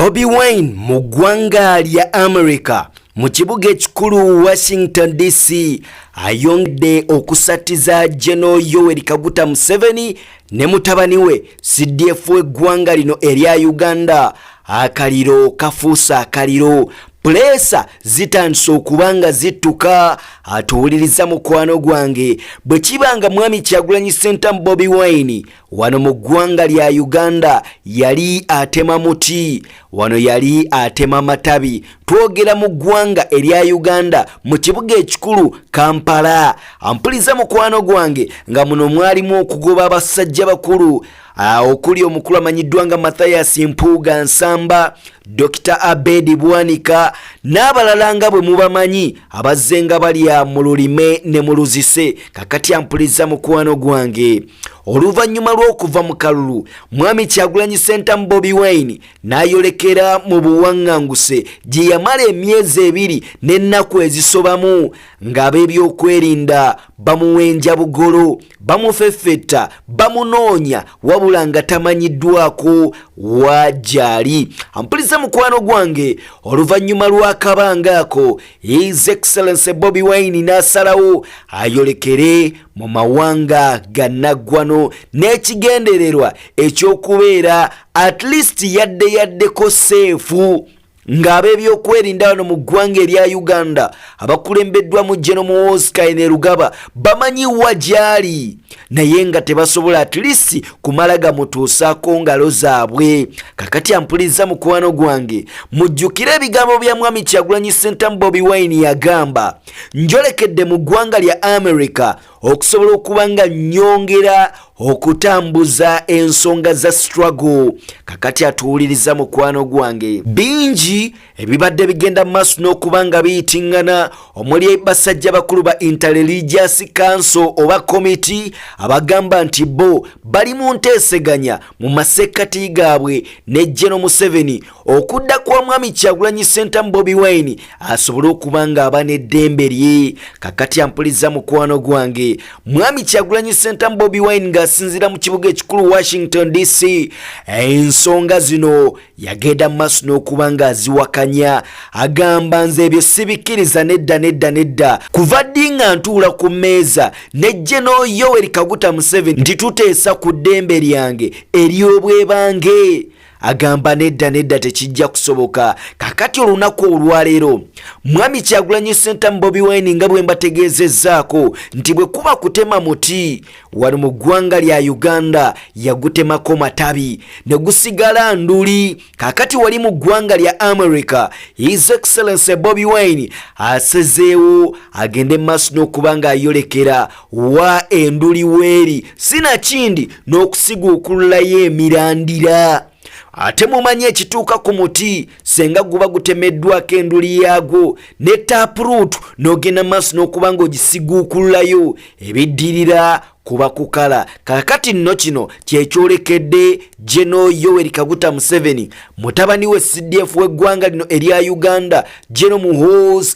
Bobi Wine mu ggwanga lya America mu kibuga ekikulu Washington DC ayongedde okusatiza General Yoweri Kaguta Museveni ne mutabani we CDF w'eggwanga lino erya Uganda. Akaliro kafuusa akaliro, pulesa zitandise okubanga zittuka. Atuwuliriza mukwano gwange, bwe kibanga mwami Kyagulanyi Ssentamu Bobi Wine wano mu ggwanga lya Uganda yali atema muti, wano yali atema matabi. Twogera mu ggwanga erya Uganda mu kibuga ekikulu Kampala. Ampuliza mukwano gwange nga muno mwalimu okugoba abasajja bakulu okuli omukulu amanyiddwa nga Mathias Mpuuga Nsamba, Dr. Abedi Bwanika n'abalala nga bwe mubamanyi abazzenga balya mu lulime ne mu luzise. Kakati ampuliza mukwano gwange, oluvannyuma lw'okuva mu kalulu mwami Kyagulanyi Ssentamu Bobi Wine n'ayolekera mu buwaŋŋanguse gye yamala emyezi 2 n'ennaku ezisobamu ng'ab'ebyokwerinda bamuwenja bugolo, bamufeffetta, bamunoonya wabula nga tamanyiddwako wajali. Ampuliza mukwano gwange, oluvannyuma lw'akabanga ako His Excellency Bobi Wine n'asalawo ayolekere mu mawanga gannaggwano n'ekigendererwa ekyokubeera at least yaddeko seefu ng'ab'ebyokwerinda wano mu ggwanga erya Uganda abakulembeddwa mu General Muhoozi Laba bamanyi wajali naye nga tebasobola at least kumala gamutuusaako ngalo zaabwe. Kakati ampuliza mukwano gwange, mujjukire ebigambo bya mwami Kyagulanyi Ssentamu Bobi Wine yagamba njolekedde mu ggwanga lya America okusobola okuba nga nnyongera okutambuza ensonga za struggle. Kakati atuwuliriza mukwano gwange, bingi ebibadde bigenda mu maaso n'okuba nga biyitingana omuli basajja bakulu ba Interreligious Council oba committee abagamba nti bo bali mu nteeseganya mu masekkati gaabwe ne General Museveni okudda kwa mwami Kyagulanyi Ssentamu Bobi Wine asobole okuba nga aba n'eddembe lye. Kakati ampuliza mukwano gwange, mwami Kyagulanyi Ssentamu Bobi Wine ng'asinziira mu kibuga ekikulu Washington DC ensonga zino yagenda mu maaso n'okuba nga aziwakanya. Agamba nze ebyo sibikkiriza nedda kuva ddi nga ntuula ku mmeeza ne General Yoweri Kaguta Museveni nti tuteesa ku ddembe lyange ery'obwebange. Agamba nedda tekijja kusoboka. Kakati olunaku olwaleero mwami Kyagulanyi Ssentamu Bobi Wine nga bwe mbategeezezzaako nti bwe kuba kutema muti wano mu ggwanga lya Uganda yagutemako matabi ne gusigala nduli. Kakati wali mu ggwanga lya America His Excellency Bobi Wine asezeewo agende maaso n'okuba nga ayolekera wa enduli weeri sinakindi n'okusiguukululayo emirandira. Ate mumanyi ekituuka ku muti senga guba gutemeddwako enduli yaagwo ne taproot n'ogenda maaso n'okuba nga ogisiguukululayo ebiddirira kuba kukala. Kakati nno kino kyekyolekedde General Yoweri Kaguta Museveni mutabani we CDF w'eggwanga lino erya Uganda General Muhoozi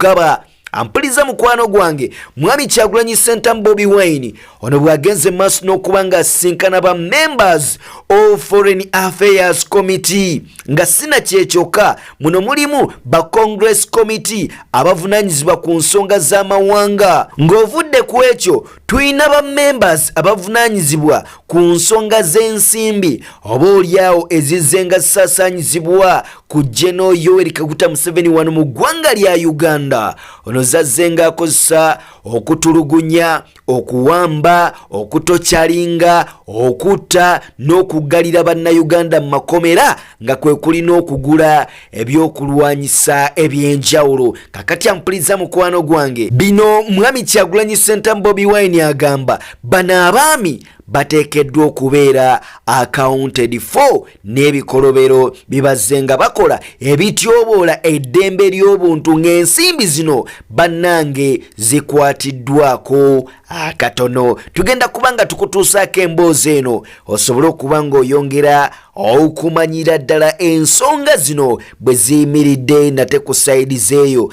Laba. Ampuliza mukwano gwange, mwami Kyagulanyi Ssentamu Bobi Wine ono bwagenze maaso n'okuba nga asinkana ba members of Foreign Affairs Committee nga sina kyekyoka muno mulimu ba Congress Committee abavunaanyizibwa ku nsonga z'amawanga. Ng'ovudde ku ekyo tuyina ba members abavunaanyizibwa ku nsonga z'ensimbi oba olyawo ezizzenga zisaasaanyizibwa ku General Yoweri Kaguta Museveni wano mu ggwanga lya Uganda. Ono zazzenga akozesa okutulugunya, okuwamba, okutokyalinga, okutta n'okuggalira bannayuganda mu makomera nga kwe kuli n'okugula ebyokulwanyisa eby'enjawulo. Kakati ampuliza mukwano gwange, bino mwami Kyagulanyi Ssentamu Bobi Wine agamba bano abaami bateekeddwa okubeera accounted for n'ebikolobero bibazzenga bakola ebityoboola eddembe ly'obuntu ng'ensimbi zino bannange zikwatiddwako akatono. Tugenda kubanga tukutuusaako emboozi eno osobole okuba nga oyongera okumanyira ddala ensonga zino bwe ziyimiridde nate ku sayidi zeeyo.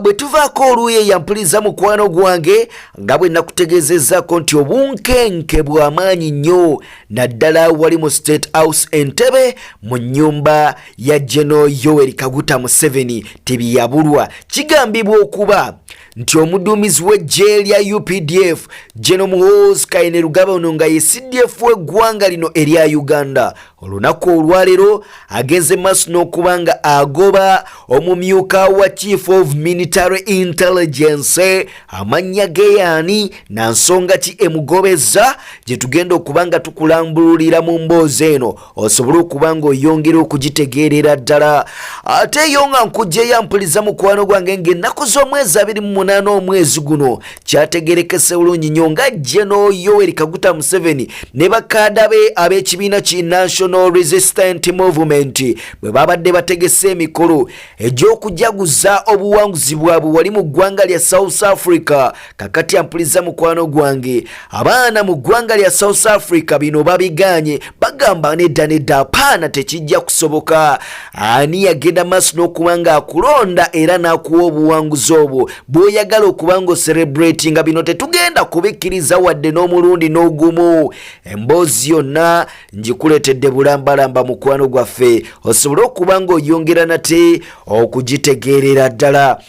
Bwe tuvaako oluuyi yampuliza mukwano gwange nga bwe nakutegeezezzaako nti obunkenke bw'amaanyi nnyo naddala wali mu State House Entebbe mu nnyumba ya General Yoweri Kaguta Museveni tebiyabulwa. Kigambibwa okuba nti omuduumizi w'eggye lya UPDF General Muhoozi Kainerugaba ono nga ye CDF w'eggwanga lino erya Uganda olunaku olwaleero agenze maaso n'okuba nga agoba omumyuka wa Chief of Military Intelligence amannya ge yaani na nsonga ki emugobeza gye tugenda okuba nga tukulambululira mu mboozi eno osobole okuba nga oyongera okugitegeerera ddala. Ate yo nga nkugyeyo ampuliza mukwano gwange ng'ennaku z'omwezi 28 omwezi guno kyategerekese bulungi nnyo nga General Yoweri Kaguta Museveni ne bakaada be ab'ekibiina ki National Resistance Movement bwe babadde bategese emikolo egy'okujaguza obuwanguzi bwabwe wali mu ggwanga lya South Africa. Kakati ampuliza mukwano gwange abaana mu ggwanga lya South Africa bino babiganye bagamba nedda apaana tekijja kusoboka. Ani yagenda maaso n'okuba nga akulonda era n'akuwa obuwanguzi obwo bw'oyagala okuba nga celebrating bino tetugenda kubikkiriza wadde n'omulundi n'ogumu. Emboozi yonna ngikuleetedde bulambalamba mukwano gwaffe osobole okuba nga oyongera nate okugitegeerera ddala.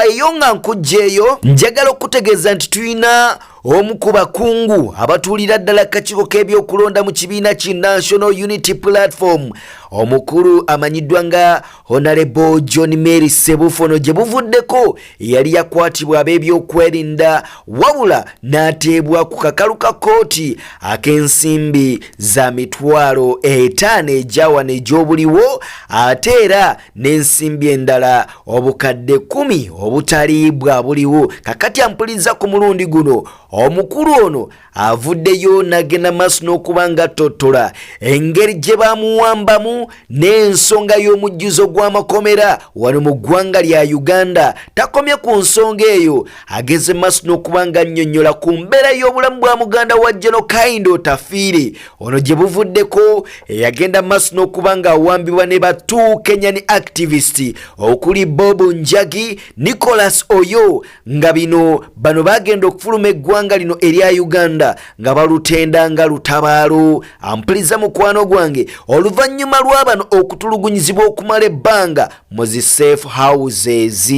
Eyo nga nkugjeeyo njagala okutegeeza nti tulina omu ku bakungu abatuulira ddala kakiiko k'ebyokulonda mu kibiina ki National Unity Platform omukulu amanyiddwa nga Honorable John Mary Sebufono gye buvuddeko yali yakwatibwa ab'ebyokwerinda wabula n'ateebwa ku kakalu ka kooti ak'ensimbi za mitwalo 5 ejawano egy'obuliwo ate era n'ensimbi endala obukadde 10 obutaliibwa buliwo. Kakati ampuliza ku mulundi guno omukulu ono avuddeyo nagenda maaso n'okuba nga tottola engeri gye bamuwambamu n'ensonga y'omujjuzo gw'amakomera wano mu ggwanga lya Uganda. Takomye ku nsonga eyo ageze maaso n'okuba nga annyonnyola ku mbeera y'obulamu bwa muganda wa General Kaindo Tafiire ono gye buvuddeko yagenda maaso n'okuba nga awambibwa ne batu Kenyan activist okuli Bobi Njagi, Nicholas Oyo nga bano bagenda okufuluma eggwanga lino erya Uganda nga balutenda nga lutabaalo. Ampuliza mukwano gwange oluvannyuma lw'abano okutulugunyizibwa okumala ebbanga mu zi safe houses.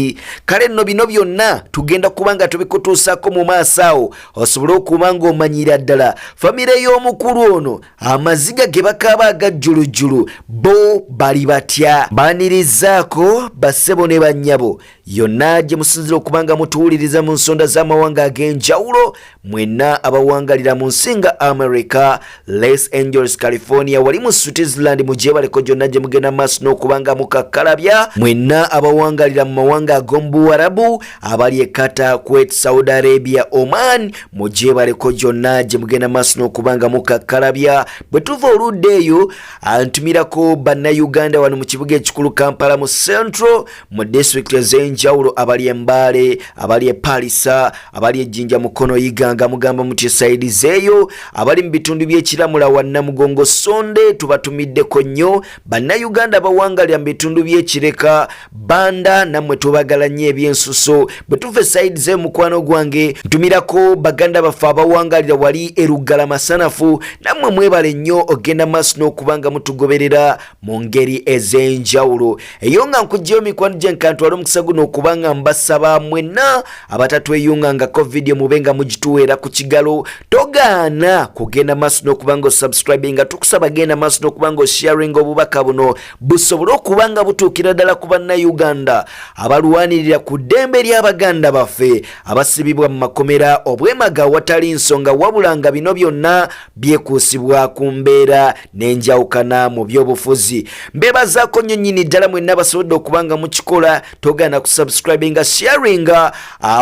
Kale nno bino byonna tugenda kuba nga tubikutuusako mu maaso awo osobole okuba nga omanyira ddala famire y'omukulu ono amaziga ge bakaaba agajjulujjulu bo bali batya baanirizaako bassebo ne bannyabo yonna gye musinzira okuba nga mutuwuliriza mu nsonda z'amawanga ag'enjawulo mwenna abawangalira mu nsi nga America, Los Angeles, California wali mu Switzerland mu gyebaleko gyonna gye mugenda maaso n'okuba nga mukakkalabya mwenna abawangalira mu mawanga ag'omu Buwarabu abali e Qatar, Kuwait, Saudi Arabia, Oman mu gyebaleko gyonna gye mugenda maaso n'okuba nga mukakkalabya. Bwe tuva oludda eyo antumirako bannayuganda wano mu kibuga ekikulu Kampala mu Central mu district ez'enjawulo abali e Mbale, abali e Palisa, abali e Jinja Mukono Iganga mugamba muti sayidi zeeyo abali mu bitundu by'ekiramula wa Namugongo Sonde tubatumiddeko nnyo. Bannayuganda bawangalira mu bitundu by'ekireka Banda nammwe tubagala nnyo ebyensuso. Bwe tuve sayidi ze mukwano gwange ntumirako baganda baffe abawangalira wali Erugala Masanafu nammwe mwebale nnyo ogenda maaso n'okuba nga mutugoberera mu ngeri ez'enjawulo. Eyo nga nkugyeyo mikwano gye nkantwala omukisa guno okuba nga mbasaba mwenna abatatweyungangako vidiyo mube nga mugituweera ku kigalo togaana kugenda maaso n'okuba nga osubscribe nga tukusaba genda maaso n'okuba nga osharing obubaka buno busobole okuba nga butuukira ddala ku bannayuganda abalwanirira ku ddembe ly'abaganda baffe abasibibwa mu makomera obwemaga awatali nsonga wabula nga bino byonna byekuusibwa ku mbeera n'enjawukana mu by'obufuzi. Mbeebazaako nnyo nnyini ddala mwenna basobodde okuba nga mukikola togaana kusubscribe nga sharing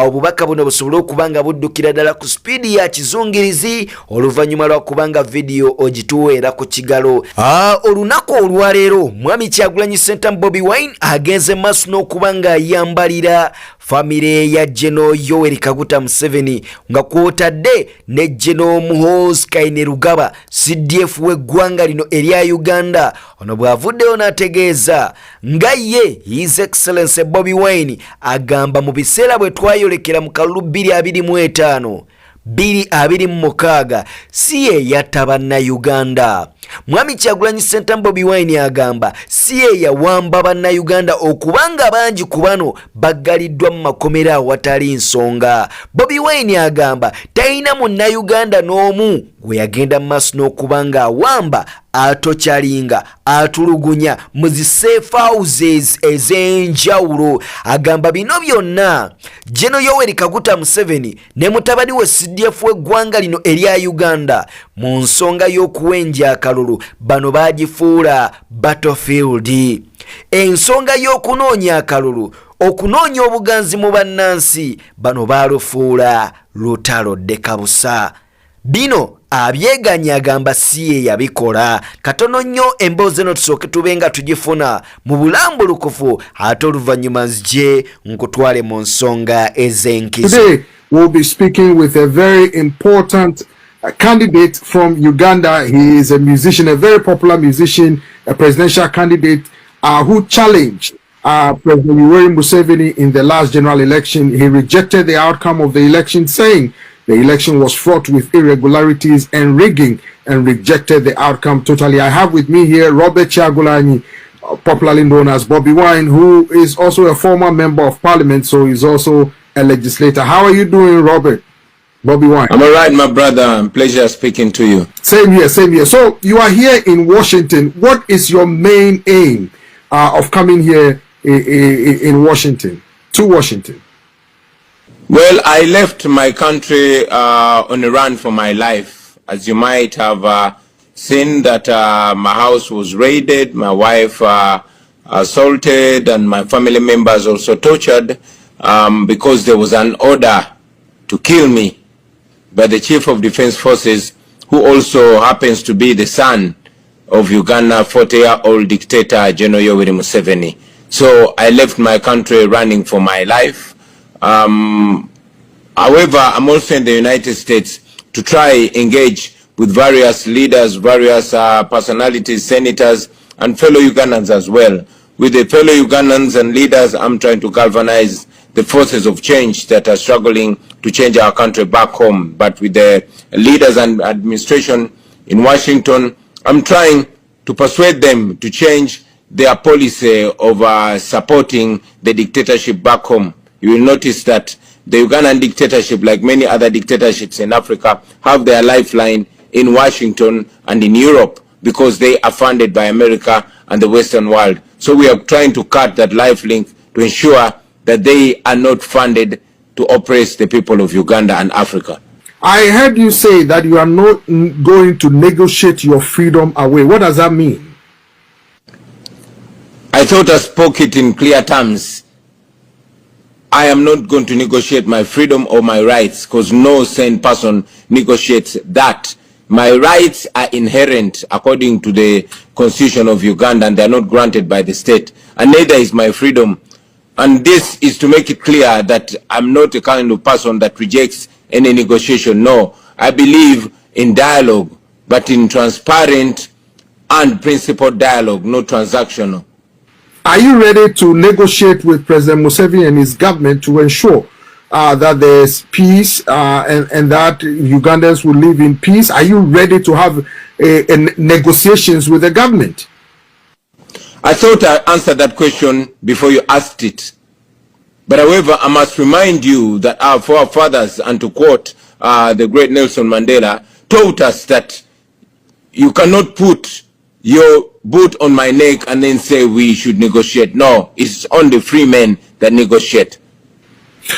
obubaka buno busobole okuba nga buddukira ddala ku speedi ya kizungirizi oluvannyuma lwa kubanga vidiyo ogituweera ku kigalo. Olunaku olunaku olwaleero mwami Kyagulanyi Ssentamu Bobi Wine agenze maaso n'okuba ng'ayambalira famire ya General Yoweri Kaguta Museveni nga kwotadde ne General Muhoozi Kainerugaba CDF w'eggwanga lino erya Uganda. Ono bw'avuddeyo n'ategeeza nga ye His Excellency Bobi Wine agamba mu biseera bwe twayolekera mu kalulu 2025 2026 si ye yatta bannayuganda. Mwami Kyagulanyi Ssentamu Bobi Wine agamba si ye yawamba bannayuganda okubanga bangi ku bano baggaliddwa mu makomera awatali nsonga. Bobi Wine agamba talina munnayuganda n'omu gwe yagenda mu maaso n'okuba ng'awamba atokyalinga atulugunya mu zi safe houses ez'enjawulo. Agamba bino byonna General Yoweri Kaguta Museveni ne mutabani we CDF w'eggwanga lino erya Uganda mu nsonga y'okuwenja akalulu bano bagifuula battlefield. Ensonga y'okunoonya akalulu, okunoonya obuganzi mu bannansi, bano balufuula lutalo ddekabusa. Bino abyeganya agamba si ye yabikola. Katono nnyo emboozi eno tusooke tube nga tugifuna mu bulambulukufu ate oluvannyuma nzije nkutwale mu nsonga ez'enkizo. Today we'll be speaking with a very important candidate from Uganda. He is a musician, a very popular musician, a presidential candidate who challenged President Yoweri Museveni in the last general election. He rejected the outcome of the election, saying the election was fraught with irregularities and rigging, and rejected the outcome totally. I have with me here Robert Kyagulanyi, popularly known as Bobi Wine, who is also a former member of parliament, so he's also a legislator. How are you doing, Robert? Bobi Wine. I'm all right, my brother. Pleasure speaking to you. Same here, same here. So you are here in Washington. What is your main aim of coming here in Washington, to Washington? Well, I left my country on a run for my life. As you might have seen that my house was raided, my wife assaulted, and my family members also tortured because there was an order to kill me by the Chief of Defense Forces, who also happens to be the son of Uganda 40-year-old dictator General Yoweri Museveni. So I left my country running for my life. However, I'm also in the United States to try engage with various leaders, various personalities, senators, and fellow Ugandans as well. With the fellow Ugandans and leaders, I'm trying to galvanize the forces of change that are struggling to change our country back home. But with the leaders and administration in Washington, I'm trying to persuade them to change their policy of supporting the dictatorship back home. You will notice that the Ugandan dictatorship, like many other dictatorships in Africa, have their lifeline in Washington and in Europe because they are funded by America and the Western world. So we are trying to cut that life link to ensure that they are not funded to oppress the people of Uganda and Africa. I heard you say that you are not going to negotiate your freedom away. What does that mean? I thought I spoke it in clear terms. I am not going to negotiate my freedom or my rights, because no sane person negotiates that. My rights are inherent according to the Constitution of Uganda, and they are not granted by the state, and neither is my freedom. And this is to make it clear that I'm not a kind of person that rejects any negotiation. No, I believe in dialogue, but in transparent and principled dialogue, not transactional. Are you ready to negotiate with President Museveni and his government to ensure that there's peace and that Ugandans will live in peace? Are you ready to have negotiations with the government? I thought I answered that question before you asked it. But however, I must remind you that our forefathers, and to quote the great Nelson Mandela, taught us that you cannot put your boot on my neck and then say we should negotiate. No, it's only free men that negotiate.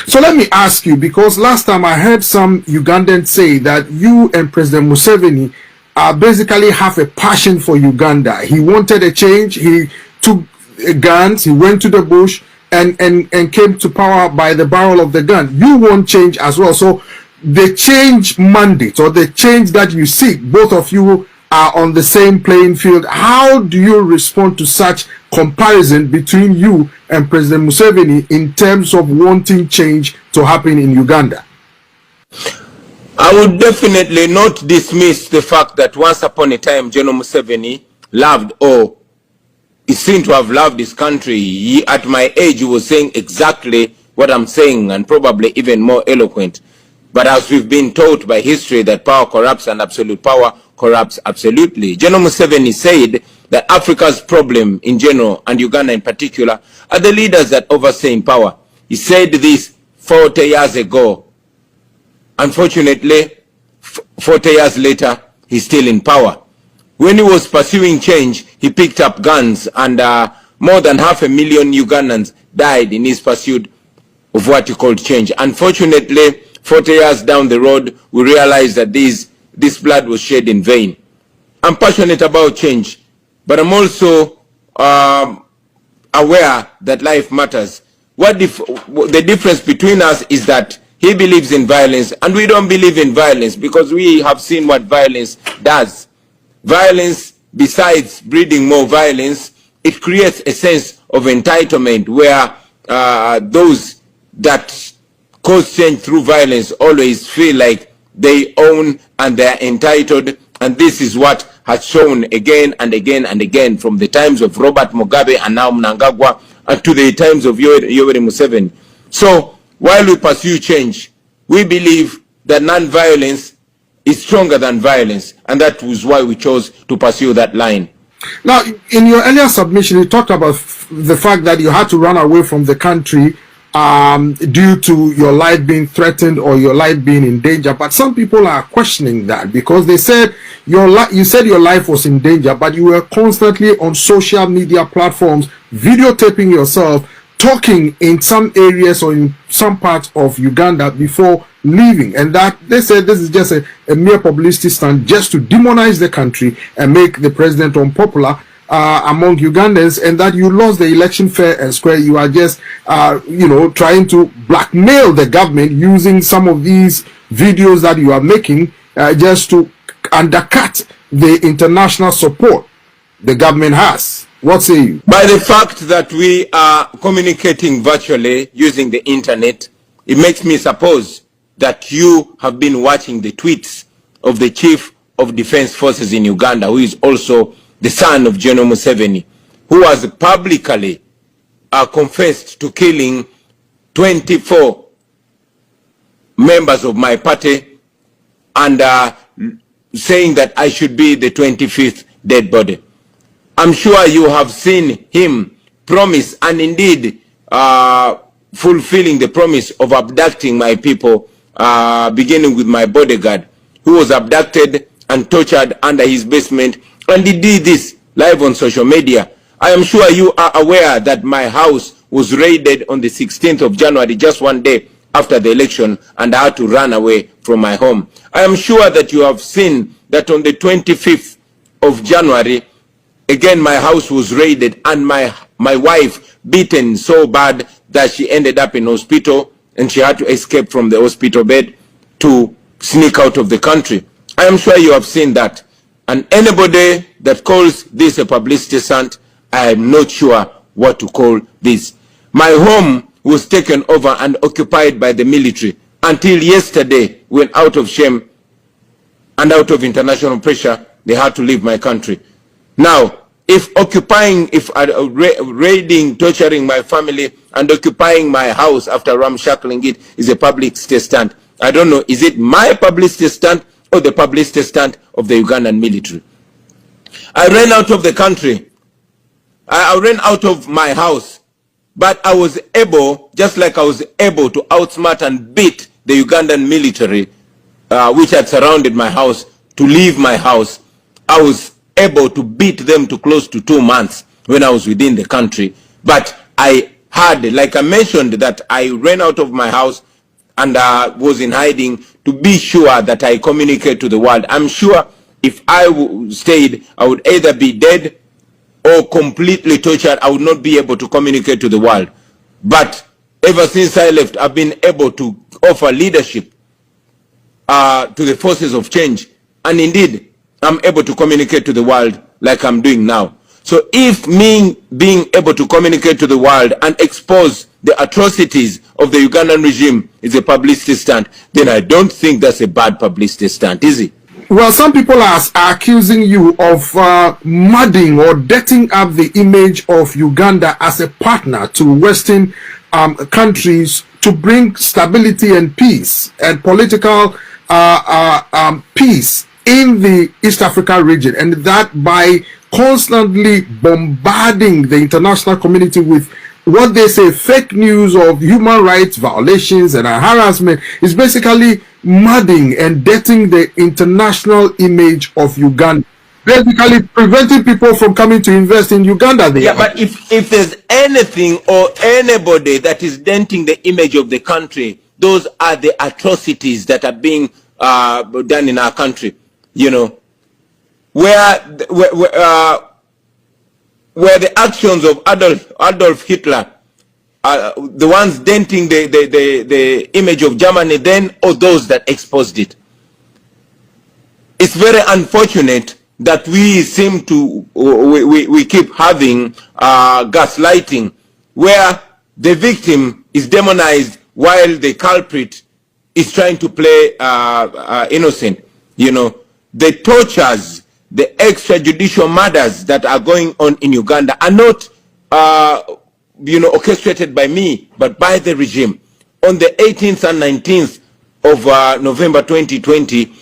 So let me ask you, because last time I heard some Ugandans say that you and President Museveni basically have a passion for Uganda. He wanted a change. He took guns. He went to the bush and came to power by the barrel of the gun. You want change as well. So the change mandate, or the change that you seek, both of you are on the same playing field. How do you respond to such comparison between you and President Museveni in terms of wanting change to happen in Uganda? I would definitely not dismiss the fact that once upon a time General Museveni loved, or he seemed to have loved his country. At my age, he was saying exactly what I'm saying, and probably even more eloquent. But as we've been taught by history that power corrupts and absolute power corrupts absolutely, General Museveni said that Africa's problem in general, and Uganda in particular, are the leaders that overstay in power. He said this 40 years ago. Unfortunately, 40 years later, he's still in power. When he was pursuing change, he picked up guns, and more than 500,000 Ugandans died in his pursuit of what he called change. Unfortunately, 40 years down the road, we realized that this blood was shed in vain. I'm passionate about change, but I'm also aware that life matters. The difference between us is that he believes in violence, and we don't believe in violence, because we have seen what violence does. Violence, besides breeding more violence, it creates a sense of entitlement where those that cause change through violence always feel like they own and they're entitled. And this is what has shown again and again and again, from the times of Robert Mugabe and now Mnangagwa, and to the times of Yoweri Museveni. So while we pursue change, we believe that non-violence is stronger than violence, and that was why we chose to pursue that line. Now, in your earlier submission, you talked about the fact that you had to run away from the country due to your life being threatened or your life being in danger. But some people are questioning that, because they said you said your life was in danger, but you were constantly on social media platforms videotaping yourself talking in some areas or in some parts of Uganda before leaving, and that they said this is just a mere publicity stunt just to demonize the country and make the president unpopular among Ugandans, and that you lost the election fair and square. You are just trying to blackmail the government using some of these videos that you are making just to undercut the international support the government has. What say you? By the fact that we are communicating virtually using the internet, it makes me suppose that you have been watching the tweets of the Chief of Defense Forces in Uganda, who is also the son of General Museveni, who has publicly confessed to killing 24 members of my party, and saying that I should be the 25th dead body. I'm sure you have seen him promise, and indeed fulfilling the promise of abducting my people, beginning with my bodyguard, who was abducted and tortured under his basement, and he did this live on social media. I am sure you are aware that my house was raided on the 16th of January, just one day after the election, and I had to run away from my home. I am sure that you have seen that on the 25th of January, again, my house was raided, and my wife beaten so bad that she ended up in hospital, and she had to escape from the hospital bed to sneak out of the country. I am sure you have seen that. And anybody that calls this a publicity stunt, I am not sure what to call this. My home was taken over and occupied by the military until yesterday, when out of shame and out of international pressure, they had to leave my country. Now, if raiding, torturing my family, and occupying my house after ramshackling it is a publicity stunt, I don't know, is it my publicity stunt or the publicity stunt of the Ugandan military? I ran out of the country. I ran out of my house, but I was able, just like I was able to outsmart and beat the Ugandan military, which had surrounded my house, to leave my house. I was able to beat them to close to 2 months when I was within the country. But I had, like I mentioned, that I ran out of my house and was in hiding to be sure that I communicate to the world. I'm sure if I stayed, I would either be dead or completely tortured. I would not be able to communicate to the world. But ever since I left, I've been able to offer leadership to the forces of change. And indeed, I'm able to communicate to the world like I'm doing now. So if me being able to communicate to the world and expose the atrocities of the Ugandan regime is a publicity stunt, then I don't think that's a bad publicity stunt, is it? Well, some people are accusing you of muddying or dirtying up the image of Uganda as a partner to Western countries to bring stability and peace and political peace in the East Africa region, and that by constantly bombarding the international community with what they say fake news of human rights violations and harassment is basically muddying and dirtying the international image of Uganda, basically preventing people from coming to invest in Uganda there. Yeah, but if there's anything or anybody that is denting the image of the country, those are the atrocities that are being done in our country, you know, where the actions of Adolf Hitler are the ones denting the image of Germany then, or those that exposed it. It's very unfortunate that we seem to, we keep having gaslighting, where the victim is demonized while the culprit is trying to play innocent. You know, the tortures, the extrajudicial murders that are going on in Uganda are not, you know, orchestrated by me, but by the regime. On the 18th and 19th of November 2020,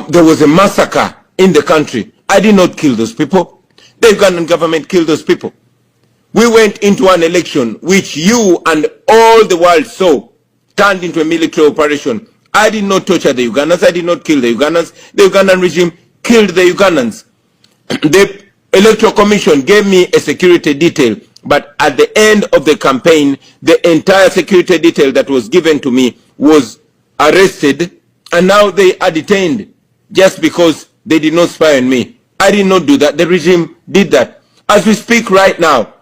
there was a massacre in the country. I did not kill those people. The Ugandan government killed those people. We went into an election which you and all the world saw turned into a military operation. I did not torture the Ugandans. I did not kill the Ugandans. The Ugandan regime killed the Ugandans. The Electoral Commission gave me a security detail, but at the end of the campaign, the entire security detail that was given to me was arrested, and now they are detained just because they did not spy on me. I did not do that. The regime did that. As we speak right now,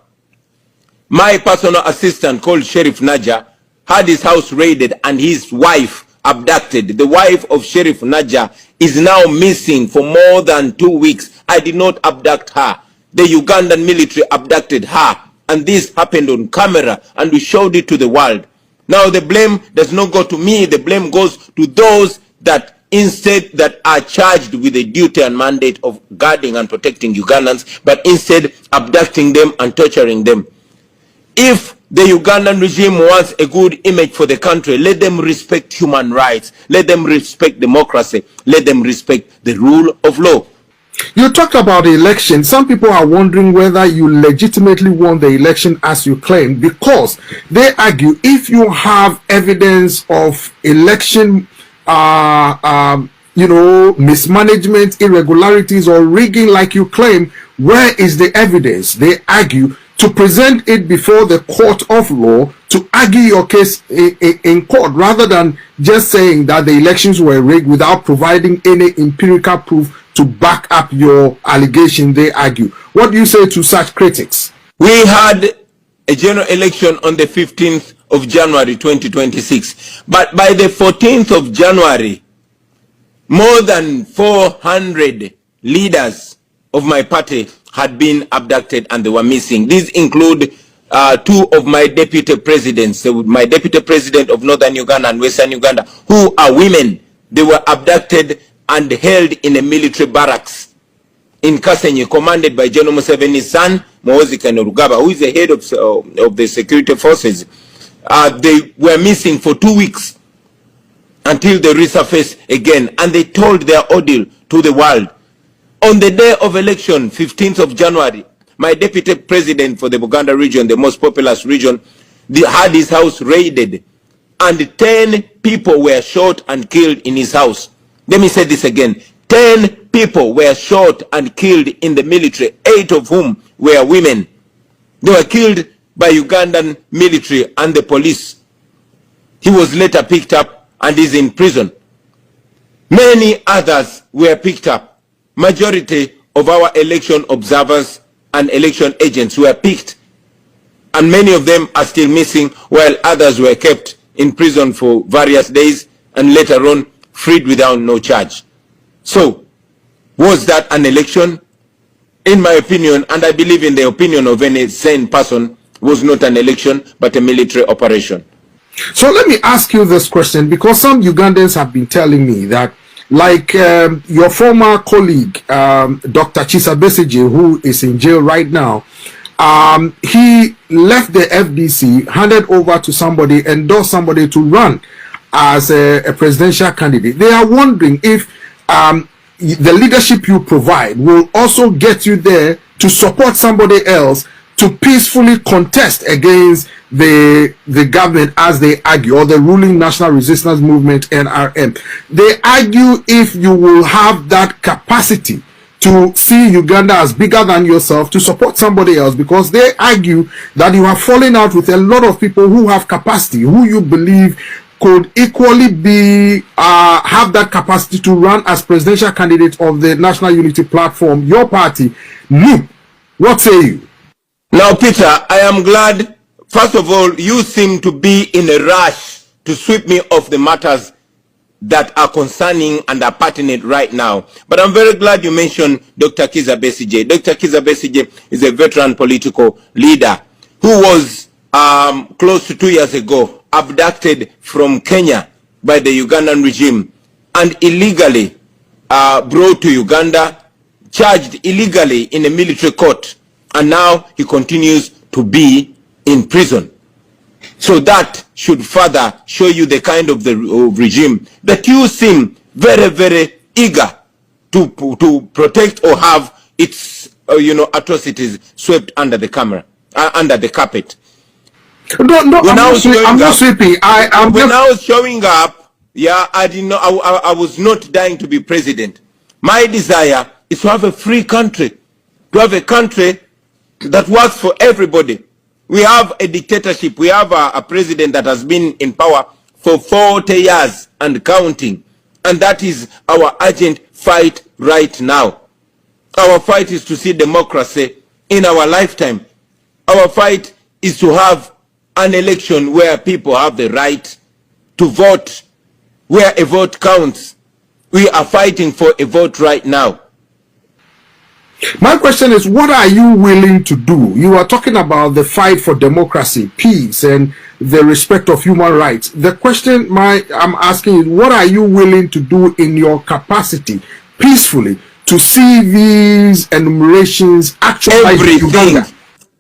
my personal assistant called Sheriff Naja had his house raided and his wife abducted. The wife of Sheriff Naja is now missing for more than 2 weeks. I did not abduct her. The Ugandan military abducted her, and this happened on camera, and we showed it to the world. Now the blame does not go to me. The blame goes to those that instead that are charged with the duty and mandate of guarding and protecting Ugandans, but instead abducting them and torturing them. If the Ugandan regime wants a good image for the country, let them respect human rights, let them respect democracy, let them respect the rule of law. You talked about the election. Some people are wondering whether you legitimately won the election as you claim, because they argue if you have evidence of election you know, mismanagement, irregularities, or rigging like you claim, where is the evidence? They argue to present it before the court of law, to argue your case in court, rather than just saying that the elections were rigged without providing any empirical proof to back up your allegation, they argue. What do you say to such critics? We had a general election on the 15th of January 2026, but by the 14th of January, more than 400 leaders of my party had been abducted and they were missing. These include 2 of my deputy presidents, my deputy president of Northern Uganda and Western Uganda, who are women. They were abducted and held in a military barracks in Kasenyi, commanded by General Museveni's son, Muhoozi, who is the head of the security forces. They were missing for 2 weeks until they resurfaced again, and they told their ordeal to the world. On the day of election, 15th of January, my deputy president for the Buganda region, the most populous region, had his house raided, and 10 people were shot and killed in his house. Let me say this again. 10 people were shot and killed in the military, 8 of whom were women. They were killed by Ugandan military and the police. He was later picked up and is in prison. Many others were picked up. Majority of our election observers and election agents were picked, and many of them are still missing, while others were kept in prison for various days and later on freed without no charge. So Was that an election? In my opinion, and I believe in the opinion of any sane person, was not an election, but a military operation. So let me ask you this question, because some Ugandans have been telling me that, like your former colleague, Dr. Kizza Besigye, who is in jail right now, he left the FDC, handed over to somebody, endorsed somebody to run as a presidential candidate. They are wondering if the leadership you provide will also get you there to support somebody else to peacefully contest against the government, as they argue, or the ruling National Resistance Movement, NRM. They argue if you will have that capacity to see Uganda as bigger than yourself, to support somebody else, because they argue that you have fallen out with a lot of people who have capacity, who you believe could equally be have that capacity to run as presidential candidate of the National Unity Platform, your party. NUP, what say you? Now, Peter, I am glad. First of all, you seem to be in a rush to sweep me off the matters that are concerning and are pertinent right now. But I'm very glad you mentioned Dr. Kizza Besigye. Dr. Kizza Besigye is a veteran political leader who was close to 2 years ago abducted from Kenya by the Ugandan regime and illegally brought to Uganda, charged illegally in a military court, and now he continues to be in prison. So that should further show you the kind of the regime that you seem very, very eager to protect or have its atrocities swept under the under the carpet. No, I'm not sweeping. When I was showing up, yeah, I didn't know. I was not dying to be president. My desire is to have a free country, to have a country that works for everybody. We have a dictatorship. We have a president that has been in power for 40 years and counting. And that is our urgent fight right now. Our fight is to see democracy in our lifetime. Our fight is to have an election where people have the right to vote, where a vote counts. We are fighting for a vote right now. My question is, what are you willing to do? You are talking about the fight for democracy, peace, and the respect of human rights. The question I'm asking is, what are you willing to do in your capacity, peacefully, to see these enumerations actualize in Uganda?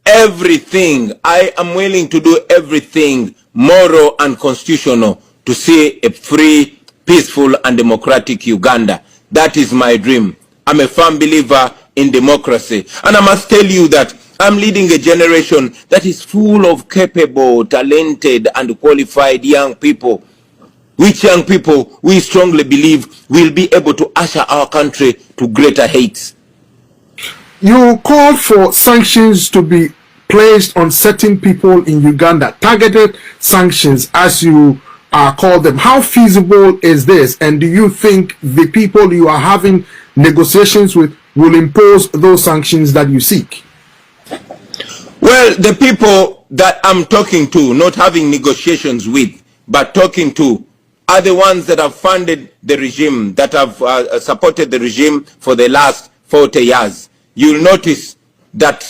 Everything. I am willing to do everything moral and constitutional to see a free, peaceful, and democratic Uganda. That is my dream. I'm a firm believer in democracy. And I must tell you that I'm leading a generation that is full of capable, talented, and qualified young people. Which young people we strongly believe will be able to usher our country to greater heights. You call for sanctions to be placed on certain people in Uganda, targeted sanctions, as you call them. How feasible is this? And do you think the people you are having negotiations with will impose those sanctions that you seek? Well, the people that I'm talking to, not having negotiations with, but talking to, are the ones that have funded the regime, that have supported the regime for the last 40 years. You'll notice that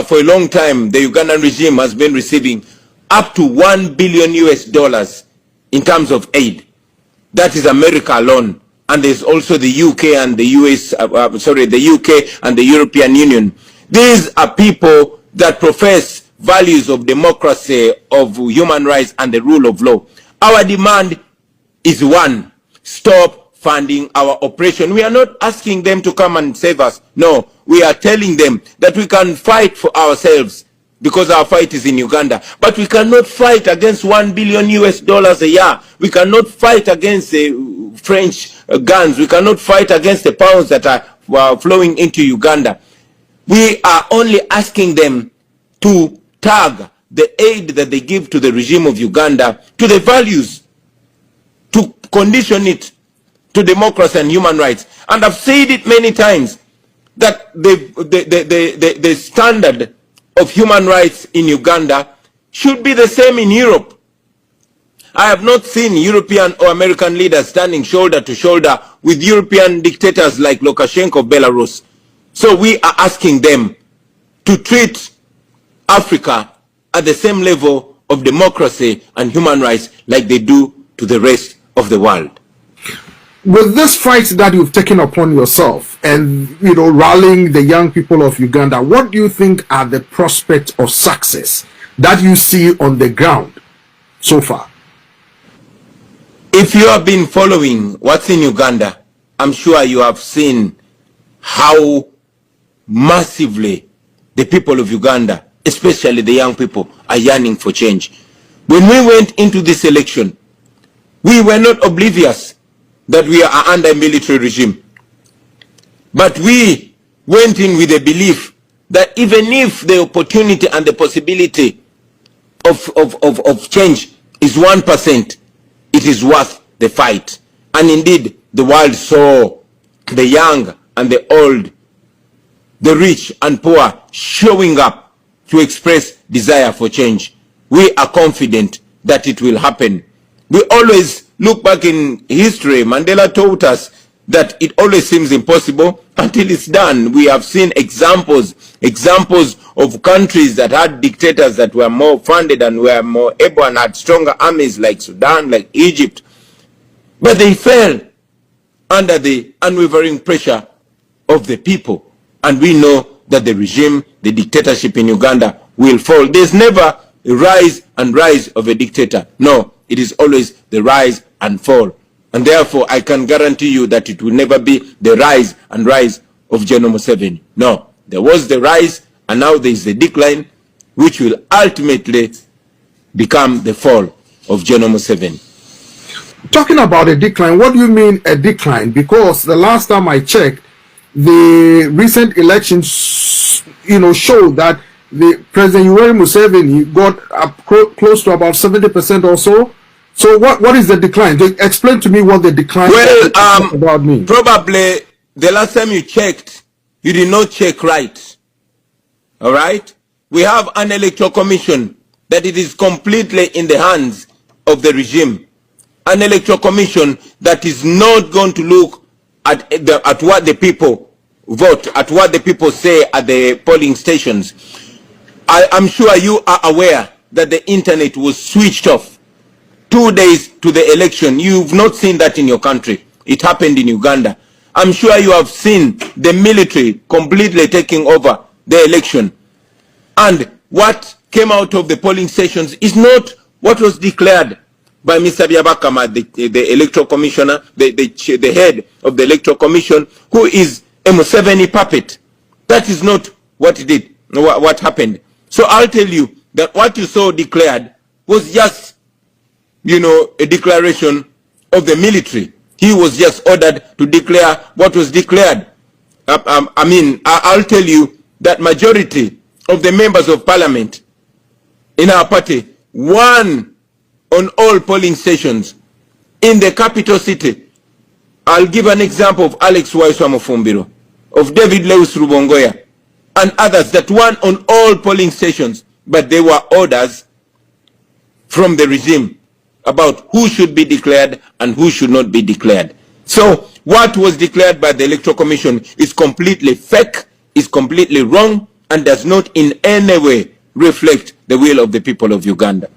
for a long time, the Ugandan regime has been receiving up to $1 billion in terms of aid. That is America alone. And there's also the UK and the the UK and the European Union. These are people that profess values of democracy, of human rights, and the rule of law. Our demand is one: stop funding our oppression. We are not asking them to come and save us. No, we are telling them that we can fight for ourselves because our fight is in Uganda. But we cannot fight against $1 billion a year. We cannot fight against the French guns. We cannot fight against the pounds that are flowing into Uganda. We are only asking them to tag the aid that they give to the regime of Uganda to the values, to condition it to democracy and human rights. And I've said it many times that the standard of human rights in Uganda should be the same in Europe. I have not seen European or American leaders standing shoulder to shoulder with European dictators like Lukashenko of Belarus. So we are asking them to treat Africa at the same level of democracy and human rights like they do to the rest of the world. With this fight that you've taken upon yourself and, you know, rallying the young people of Uganda, what do you think are the prospects of success that you see on the ground so far? If you have been following what's in Uganda, I'm sure you have seen how massively the people of Uganda, especially the young people, are yearning for change. When we went into this election, we were not oblivious that we are under a military regime. But we went in with a belief that even if the opportunity and the possibility of change is 1%, it is worth the fight. And indeed, the world saw the young and the old, the rich and poor showing up to express desire for change. We are confident that it will happen. We always look back in history. Mandela taught us that it always seems impossible until it's done. We have seen examples of countries that had dictators that were more funded and were more able and had stronger armies, like Sudan, like Egypt. But they fell under the unwavering pressure of the people. And we know that the regime, the dictatorship in Uganda will fall. There's never a rise and rise of a dictator. No, it is always the rise and fall. And therefore, I can guarantee you that it will never be the rise and rise of General Museveni. No, there was the rise and now there is the decline, which will ultimately become the fall of General Museveni. Talking about a decline, what do you mean a decline? Because the last time I checked, the recent elections, you know, showed that the President Yoweri Museveni got up close to about 70% or so. So what is the decline? Explain to me what the decline about me. Probably the last time you checked, you did not check right. All right? We have an electoral commission that it is completely in the hands of the regime. An electoral commission that is not going to look at what the people vote, at what the people say at the polling stations. I'm sure you are aware that the internet was switched off 2 days to the election. You've not seen that in your country. It happened in Uganda. I'm sure you have seen the military completely taking over the election. And what came out of the polling stations is not what was declared by Mr. Byabakama, the electoral commissioner, the head of the electoral commission, who is a Museveni puppet. That is not what he did, what happened. So I'll tell you that what you saw declared was just, you know, a declaration of the military. He was just ordered to declare what was declared. I'll tell you that majority of the members of parliament in our party won on all polling stations in the capital city. I'll give an example of Alex Waiswa Mufumbiro, of David Lewis Rubongoya, and others that won on all polling stations, but they were orders from the regime about who should be declared and who should not be declared. So what was declared by the Electoral Commission is completely fake, is completely wrong, and does not in any way reflect the will of the people of Uganda.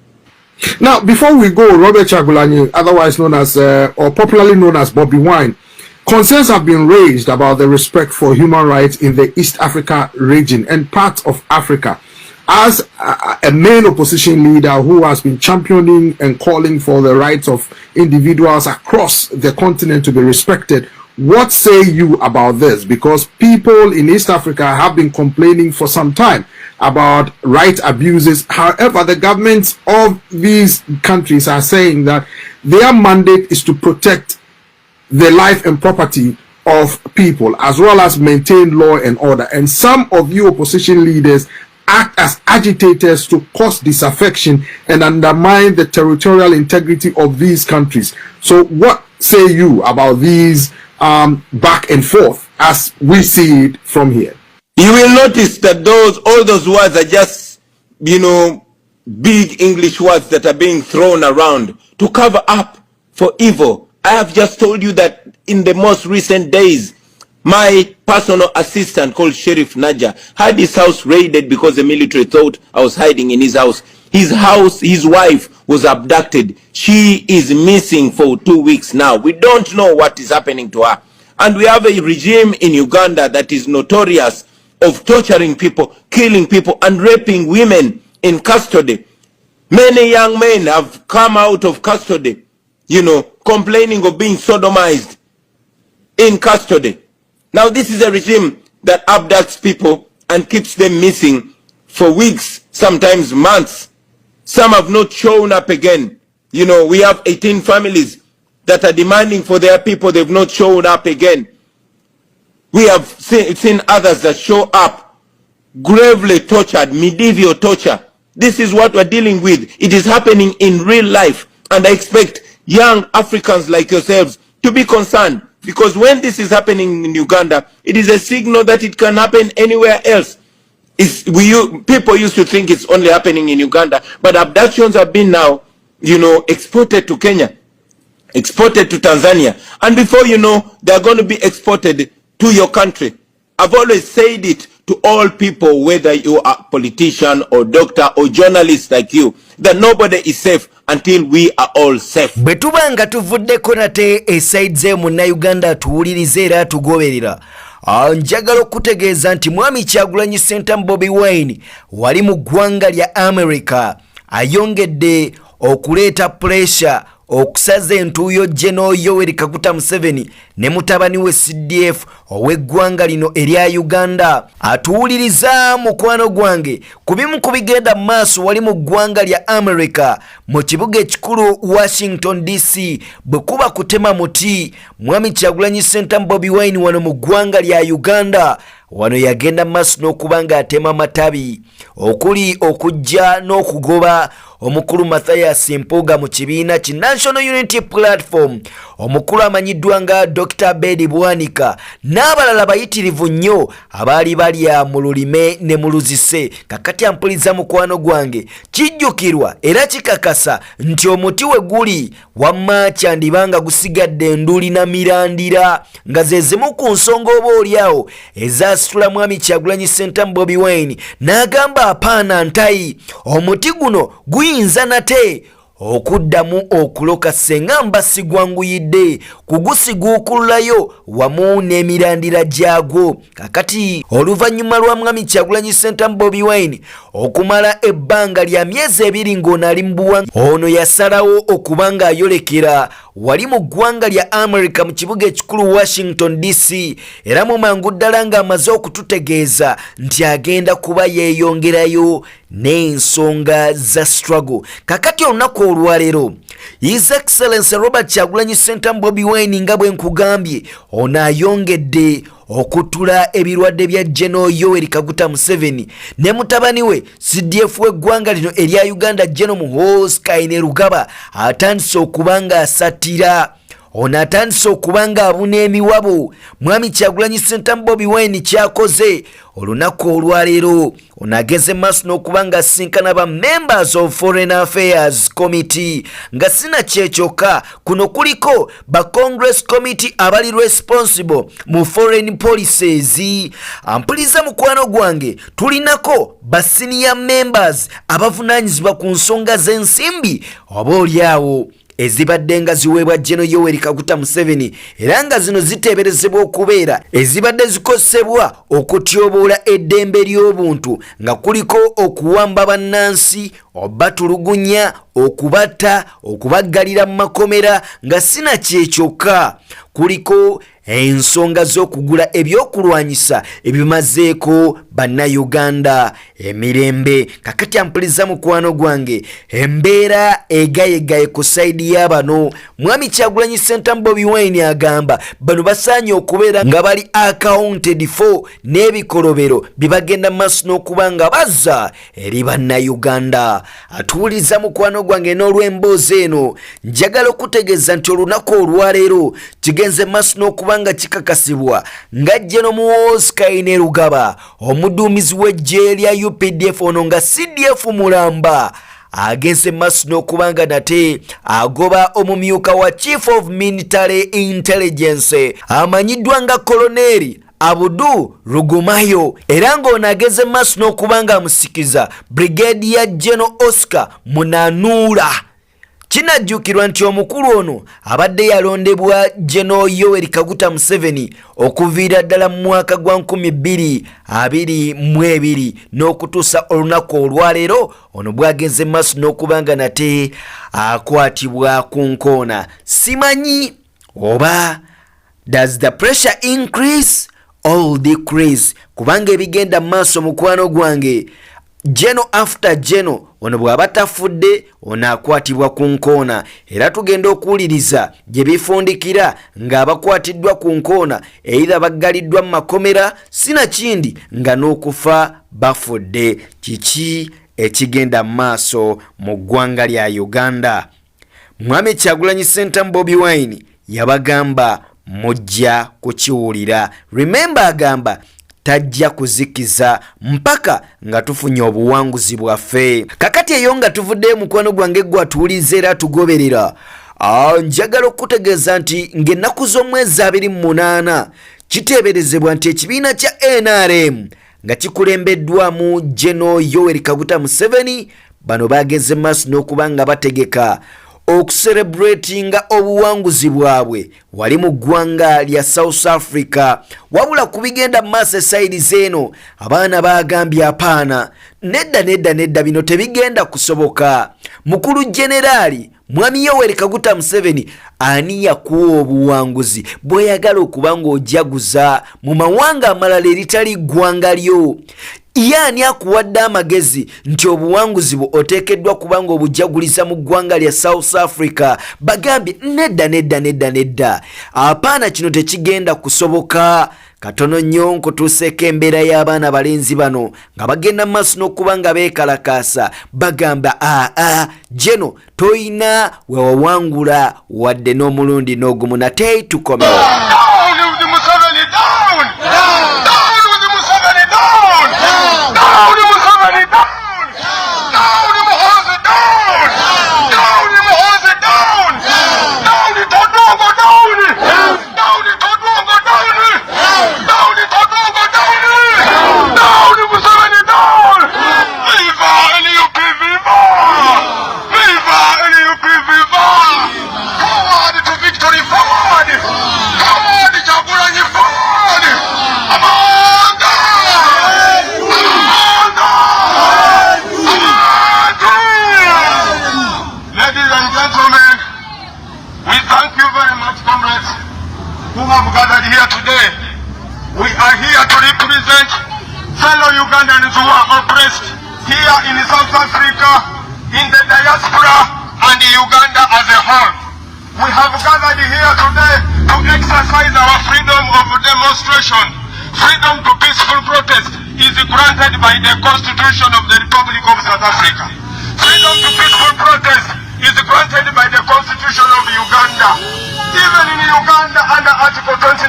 Now, before we go, Robert Chagulanyi, otherwise known as, or popularly known as Bobi Wine, concerns have been raised about the respect for human rights in the East Africa region and parts of Africa. As a main opposition leader who has been championing and calling for the rights of individuals across the continent to be respected, what say you about this? Because people in East Africa have been complaining for some time about right abuses. However, the governments of these countries are saying that their mandate is to protect the life and property of people as well as maintain law and order. And some of you opposition leaders act as agitators to cause disaffection and undermine the territorial integrity of these countries. So what say you about these back and forth as we see it from here? You will notice that all those words are just, you know, big English words that are being thrown around to cover up for evil. I have just told you that in the most recent days, my personal assistant called Sheriff Naja had his house raided because the military thought I was hiding in his house. His wife was abducted. She is missing for 2 weeks now. We don't know what is happening to her. And we have a regime in Uganda that is notorious of torturing people, killing people, and raping women in custody. Many young men have come out of custody, complaining of being sodomized in custody. Now this is a regime that abducts people and keeps them missing for weeks, sometimes months. Some have not shown up again. We have 18 families that are demanding for their people. They've not shown up again. We have seen others that show up gravely tortured, medieval torture. This is what we're dealing with. It is happening in real life. And I expect young Africans like yourselves to be concerned, because when this is happening in Uganda, it is a signal that it can happen anywhere else. People used to think it's only happening in Uganda, but abductions have been now, exported to Kenya, exported to Tanzania, and before you know, they're going to be exported to your country. I've always said it to all people, whether you are a politician or doctor or journalist like you, that nobody is safe until we are all safe. Betubanga tuvuddeko nate esaidze munnayuganda tuwulirize era tugoberera. Njagala okutegeeza nti mwami Kyagulanyi Ssentamu Bobi Wine wali mu ggwanga lya America ayongedde okuleeta pressure okusaza entuuyo General Yoweri Kaguta Museveni ne mutabani we CDF ow'eggwanga lino erya Uganda. Atuwuliriza mukwano gwange kubimu kubigenda maaso wali mu ggwanga lya America mu kibuga ekikulu Washington DC bwe kuba kutema muti mwami Kyagulanyi Ssentamu Bobi Wine wano mu ggwanga lya Uganda wano yagenda maaso n'okubanga atema matabi okuli okujja n'okugoba omukulu Mathias Mpuuga mu kibiina ki National Unity Platform, omukulu amanyiddwa nga Dr. Bedi Bwanika n'abalala bayitirivu nnyo abaali balya mu lulime ne mu luzise. Kakati ampuliza mukwano gwange kijjukirwa era kikakasa nti omuti we guli wamma kyandibanga gusigadde enduli na mirandira nga ze zimu ku nsonga oba oliawo ezasitula mwami Kyagulanyi Ssentamu Bobi Wine n'agamba apaana ntayi omuti guno guyinza nate okuddamu okuloka senga mba sigwanguyidde kugusiguukululayo wamu n'emirandira gyagwo. Kakati oluvannyuma lwa mwami Kyagulanyi Ssentamu Bobi Wine okumala ebbanga lya myezi 2 ng'onaali mu buwangwa, ono yasalawo okubanga ayolekera wali mu ggwanga lya America mu kibuga ekikulu Washington DC, era mu mangu ddala ng'amaze okututegeeza nti agenda kuba yeeyongerayo n'ensonga za struggle. Kakati olunaku olwaleero His Excellency Robert Kyagulanyi Ssentamu Bobi Wine nga bwe nkugambye ono ayongedde okutula ebirwadde bya General Yoweri Kaguta Museveni ne mutabani we CDF w'eggwanga lino erya Uganda General Muhoozi Kainerugaba atandise okubanga asatira. Ono atandise okubanga abuna emiwabo mwami Kyagulanyi Ssentamu Bobi Wine kyakoze olunaku olwaleero. Ono ageze maaso n'okubanga asinkana ba members of Foreign Affairs Committee nga sina kyekyoka kuno kuliko ba Congress Committee abali responsible mu foreign policies. Ampuliza mukwano gwange tulinako ba senior members abavunaanyizibwa ku nsonga z'ensimbi oba oliawo ezibadde nga ziweebwa General Yoweri Kaguta Museveni era nga zino ziteeberezebwa okubeera ezibadde zikozesebwa okutyoboola eddembe ly'obuntu nga kuliko okuwamba bannansi, obatulugunya, okubatta, okubaggalira mu makomera nga sina kyekyoka kuliko ensonga z'okugula ebyokulwanyisa ebimazeeko bannayuganda emirembe. Kakati ampuliza mukwano gwange embeera egayegaye ku saidi y'abano mwami Kyagulanyi Ssentamu Bobi Wine agamba bano basaanye okubeera nga bali accounted for n'ebikolobero bibagenda maaso n'okuba nga bazza eri bannayuganda. Atuwuliza mukwano gwange n'olw'emboozi eno njagala okutegeeza nti olunaku olwaleero kigenze maaso n'okuba nga kikakasibwa nga General Muhoozi Kainerugaba omuduumizi w'eggye lya UPDF ono nga CDF mulamba agenze maaso n'okubanga nate agoba omumyuka wa Chief of Military Intelligence amanyiddwa nga Koloneli Abudu Rugumayo, era ng'ono ageze maaso n'okubanga amusikiza Brigadier General Oscar Munanuula. Kinajjukirwa nti omukulu ono abadde yalondebwa General Yoweri Kaguta Museveni okuviira ddala mu mwaka gwa 2022 n'okutuusa olunaku olwaleero ono bw'agenze maaso n'okubanga nate akwatibwa ku nkoona. Simanyi oba does the pressure increase or decrease, kubanga ebigenda maaso mukwano gwange Geno after Geno ono bw'aba tafudde ono akwatibwa ku nkoona, era tugenda okuwuliriza gye bifundikira ng'abakwatiddwa ku nkoona either baggaliddwa mu makomera sinakindi nga n'okufa bafudde. Kiki ekigenda maaso mu ggwanga lya Uganda? Mwami Kyagulanyi Ssentamu Bobi Wine yabagamba mujja kukiwulira. Remember agamba tajja kuzikiza mpaka nga tufunye obuwanguzi bwaffe. Kakati eyo nga tuvudde mukwano gwange gwatuulize era tugoberera. Njagala okutegeeza nti ng'ennaku z'omwezi 28 kiteeberezebwa nti ekibiina kya NRM nga kikulembeddwamu General Yoweri Kaguta Museveni bano bageze maaso n'okubanga bategeka okucelebratinga obuwanguzi bwabwe wali mu ggwanga lya South Africa. Wabula kubigenda maaso esayidi zeno abaana bagambye apaana, nedda bino tebigenda kusoboka. Mukulu Generali Mwami Yoweri Kaguta Museveni ani yakuwa obuwanguzi bw'oyagala okubanga ojaguza mu mawanga amalala eritali ggwanga lyo? Yani akuwadde amagezi nti obuwanguzi bwo oteekeddwa kubanga obujaguliza mu ggwanga lya South Africa? Bagambye nedda apaana, kino tekigenda kusoboka. Katono nnyo nkutuuseeko embeera y'abaana balenzi bano nga bagenda maaso n'okubanga beekalakaasa bagamba Geno toyina wewawangula wadde n'omulundi n'ogumu nate tukomewo. Fellow Ugandans who are oppressed here in South Africa, in the diaspora, and Uganda as a whole. We have gathered here today to exercise our freedom of demonstration. Freedom to peaceful protest is granted by the Constitution of the Republic of South Africa. Freedom to peaceful protest is granted by the Constitution of Uganda. Even in Uganda, under Article 29,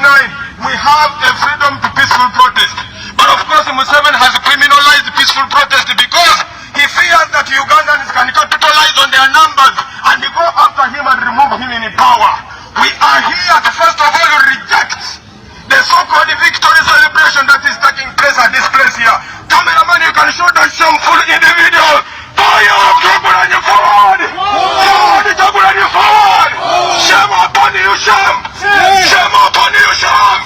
we have a freedom to peaceful protest. But of course, Museveni has criminalized peaceful protest because he fears that Ugandans can capitalize on their numbers and go after him and remove him in power. We are here to first of all reject the so-called victory celebration that is taking place at this place here. Cameraman, you can show that shameful individual. Fire! Jagulanyi forward! Forward! Jagulanyi forward! Shame upon you, shame! Shame upon you, shame!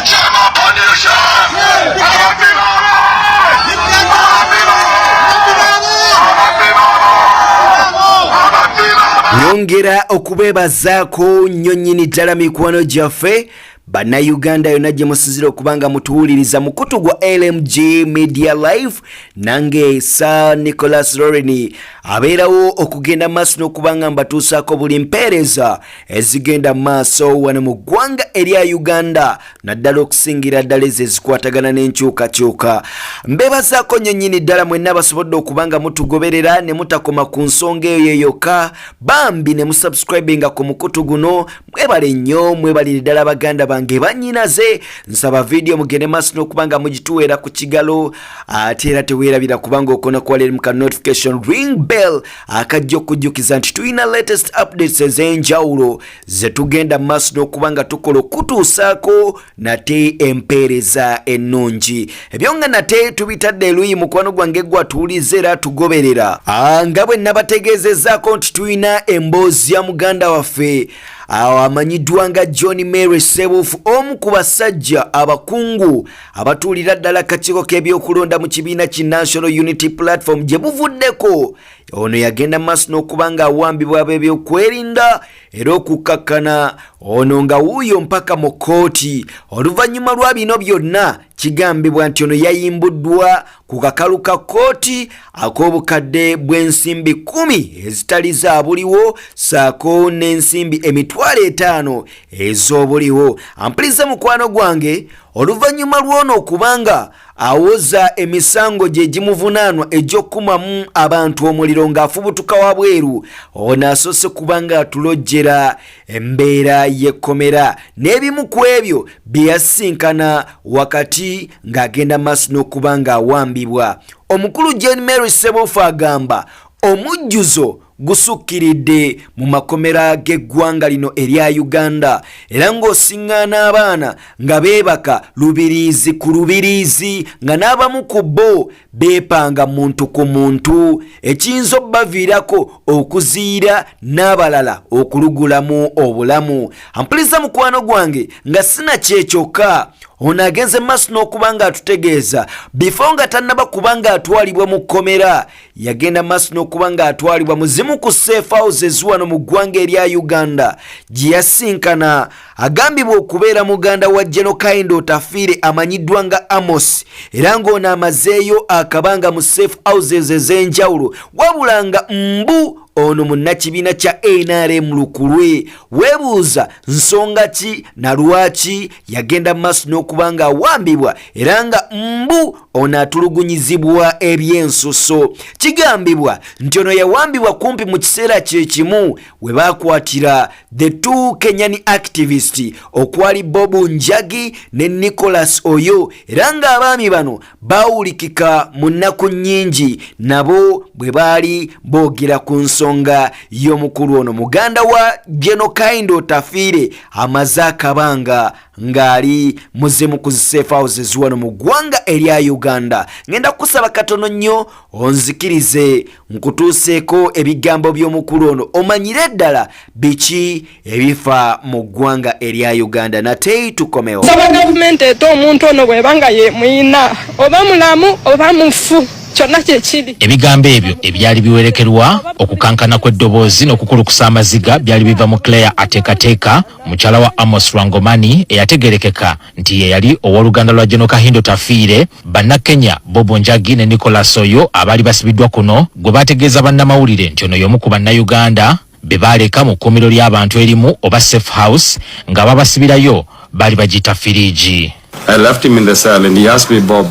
Shame upon you, shame! Nyongera okubeebazaako nnyo nnyini ddala mikwano gyaffe bannayuganda yonna gye musizira okubanga mutuwuliriza mukutu gwa LMG Media Live. Nange Sir Nicholas Loreni abeerawo okugenda maaso n'okubanga mbatuusaako buli mpeereza ezigenda maaso wano mu ggwanga erya Uganda, naddala okusingira ddala ezo ezikwatagana n'enkyukakyuka. Mbeebazaako nnyo nnyini ddala mwenna abasobodde okubanga mutugoberera ne mutakoma ku nsonga eyo yokka, bambi ne musubscribinga ku mukutu guno. Mwebale nnyo, mwebalire ddala baganda okugiraba ng'ebanyinaze. Nsaba video mugende maaso n'okubanga mugituweera ku kigalo ate era teweerabira kubanga okona kwalera mu ka notification ring bell akajja okujjukiza nti tulina latest updates ez'enjawulo ze tugenda maaso n'okubanga tukola okutuusaako nate empeereza ennungi. Ebyo nga nate tubitadde eruyi mukwano gwange gwatuulize era tugoberera nga bwe nabategeezezzaako nti tulina emboozi ya muganda waffe amanyiddwa nga John Mary Sebufu, omu ku basajja abakungu abatuulira ddala kakiiko k'ebyokulonda mu kibiina ki National Unity Platform gye buvuddeko. Ono yagenda maaso n'okubanga awambibwa ab'ebyokwerinda era okukakkana ono nga wuuyo mpaka mu kkooti. Oluvannyuma lwa bino byonna kigambibwa nti ono yayimbuddwa ku kakalu ka kkooti ak'obukadde bw'ensimbi 10 ezitali zaabuliwo saako n'ensimbi emitwalo 5 ez'obuliwo. Ampuliriza mukwano gwange, oluvannyuma lw'ono okubanga awoza emisango gye gimuvunaanwa egy'okkumamu abantu omuliro ng'afubutuka wabweru, ono asoose kubanga atulojjera embeera y'ekkomera n'ebimu ku ebyo bye yasinkana wakati ng'agenda maaso n'okubanga awambibwa. Omukulu John Mary Sebufu agamba omujjuzo gusukkiridde mu makomera g'eggwanga lino erya Uganda era ng'osiŋŋaana abaana nga beebaka lubiriizi ku lubiriizi nga n'abamu ku bo beepanga muntu ku muntu ekiyinza obbaviirako okuziira n'abalala okulugulamu obulamu. Ampuliriza mukwano gwange nga sina kyekyokka ono agenze maaso n'okubanga atutegeeza before nga tannaba kubanga atwalibwa mu kkomera yagenda maaso n'okubanga atwalibwa mu zimu ku safe houses wano mu ggwanga erya Uganda gye yasinkana agambibwa okubeera muganda wa General Kaindo Tafiire amanyiddwa nga Amos era ng'ono amazeeyo akabanga mu safe houses ez'enjawulo wabula nga mbu ono munnakibiina kya NRM lukulwe. Weebuuza nsonga ki na lwaki yagenda maaso n'okubanga awambibwa era nga mbu ono atulugunyizibwa ebyensuso. Kigambibwa nti ono yawambibwa kumpi mu kiseera kye kimu we baakwatira the two Kenyan activists okwali Bobi Njagi ne Nicholas Oyo era ng'abaami bano baawulikika mu nnaku nnyingi nabo bwe baali boogera ku nsonga y'omukulu ono muganda wa General Kaindo Tafiire amaze akabanga ng'ali muzimu ku safe houses wano mu ggwanga erya Uganda. Ngenda kusaba katono nnyo onzikirize nkutuuseeko ebigambo by'omukulu ono omanyire ddala biki ebifa mu ggwanga erya Uganda. Nate tukomewo. Saba gavumenti eto omuntu ono bw'ebanga ye muyina oba mulamu oba mufu kyonna kyekiri. Ebigambo ebyo ebyali biwerekerwa okukankana kw'eddoboozi n'okukulukusa amaziga byali biva mu Claire Atekateeka mukyala wa Amos Lwangomani eyategerekeka nti ye yali ow'oluganda lwa General Kaindo Tafiire. Bannakenya Bobi Njagi ne Nicholas Oyo abaali basibiddwa kuno gwe baategeeza bannamawulire nti ono y'omu ku bannayuganda be baaleka mu kkuumiro ly'abantu erimu oba safe house nga babasibirayo baali bagiyita firiji. I left him in the cell and he asked me, Bob,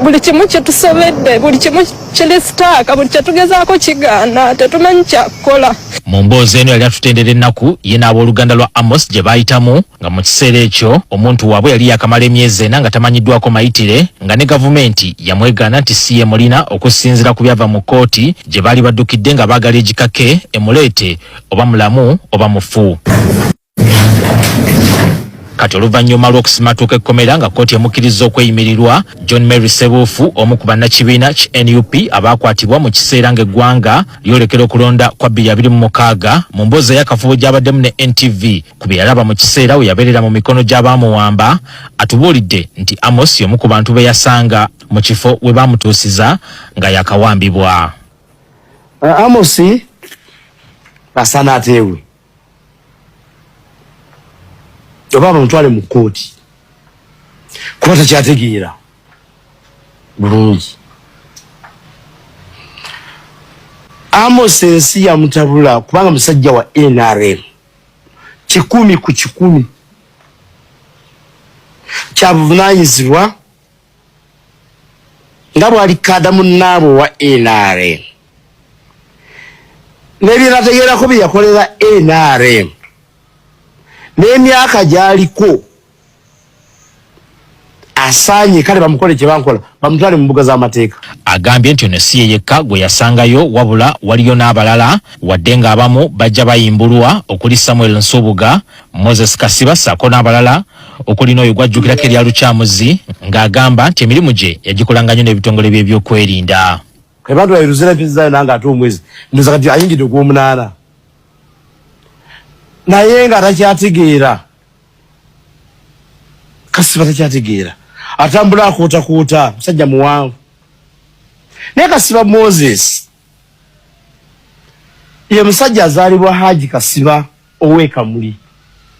buli kimu kyetusobedde buli kimu kirisitaaka buli kyetugezaako kigaana tetumanyi kyakukola. Mu mboozi eno yali atutendera ennaku ye n'abooluganda lwa Amos gye baayitamu nga mu kiseera ekyo omuntu waabwe yali yakamala emyezi 4 nga tamanyiddwako mayitire nga ne gavumenti yamwegaana nti si ye mulina okusinziira ku byava mu kkooti gye baali baddukidde nga baagala egikake emuleete oba mulamu oba mufu. Kati oluvannyuma lw'okusimatuuka ekkomera nga kkooti emukkiriza okweyimirirwa, John Mary Sebufu omu ku bannakibiina ki NUP abaakwatibwa mu kiseera ng'eggwanga lyolekera okulonda kwa 2026 mu mboozi ey'akafubo gy'abaddemu ne NTV ku bye yalaba mu kiseera we yabeerera mu mikono gy'abaamuwamba atubuulidde nti Amos y'omu ku bantu be yasanga mu kifo we baamutuusiza nga yakawambibwa. Amos asana ateewe oba bamutwale mu kkooti kuba takyategeera bulungi. Amos ensi yamutabula kubanga musajja wa NRM 10 ku 10 kyabuvunaanyizibwa nga bwali kada munnaabo wa NRM nebyenategeerako bye yakolera NRM n'emyaka gyaliko asaanye kale bamukole kye bankola bamutwale mu mbuga z'amateeka. Agambye nti ono si ye yekka gwe yasangayo wabula waliyo n'abalala wadde ng'abamu bajja bayimbulwa okuli Samuel Nsubuga, Moses Kasiba ssaako n'abalala okuli n'oyo gwajjukirako erya Lukyamuzi ng'agamba nti emirimu gye yagikolanga nnyo n'ebitongole by'ebyokwerinda. Kwe bantu bayiruzira mpizzayo nange ate omwezi ndoza kati ayingidde ogw'omunaana naye nga takyategeera. Kasiba takyategeera atambula akootakoota musajja muwanvu naye Kasiba Moses ye musajja azaalibwa Haji Kasiba ow'Ekamuli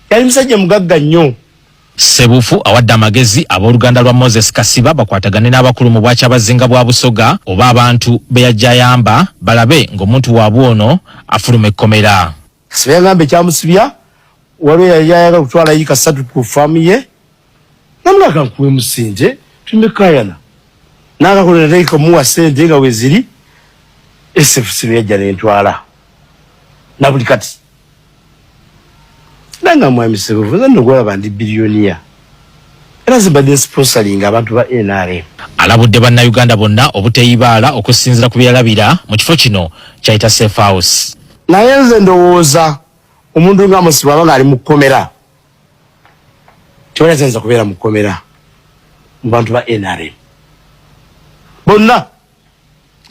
yali musajja mugagga nnyo. Sebufu awadde amagezi abooluganda lwa Moses Kasiba bakwatagane n'abakulu mu bwakyabazinga bwa Busoga oba abantu be yajja ayamba balabe ng'omuntu waabwe ono afuluma ekkomera. Kasiba yagamba ekyamusibya waliwo yali ayagala kutwala yiika 3 ku faamu ye namulaka nkuwe musente tumekayana n'akakolera teeka muwa sente nga weziri esefusibya yajja n'entwala na buli kati nanga mwami Sebufu nno gwalaba ndi biliyoniya era zibadde sponsoring abantu ba NRM. Alabudde bannayuganda bonna obuteeyibaala okusinziira ku byalabira mu kifo kino kyayita Safe House. Naye nze ndowooza omuntu nga Amos bw'aba ng'ali mu kkomera tewali atayinza kubeera mu kkomera mu bantu ba NRM bonna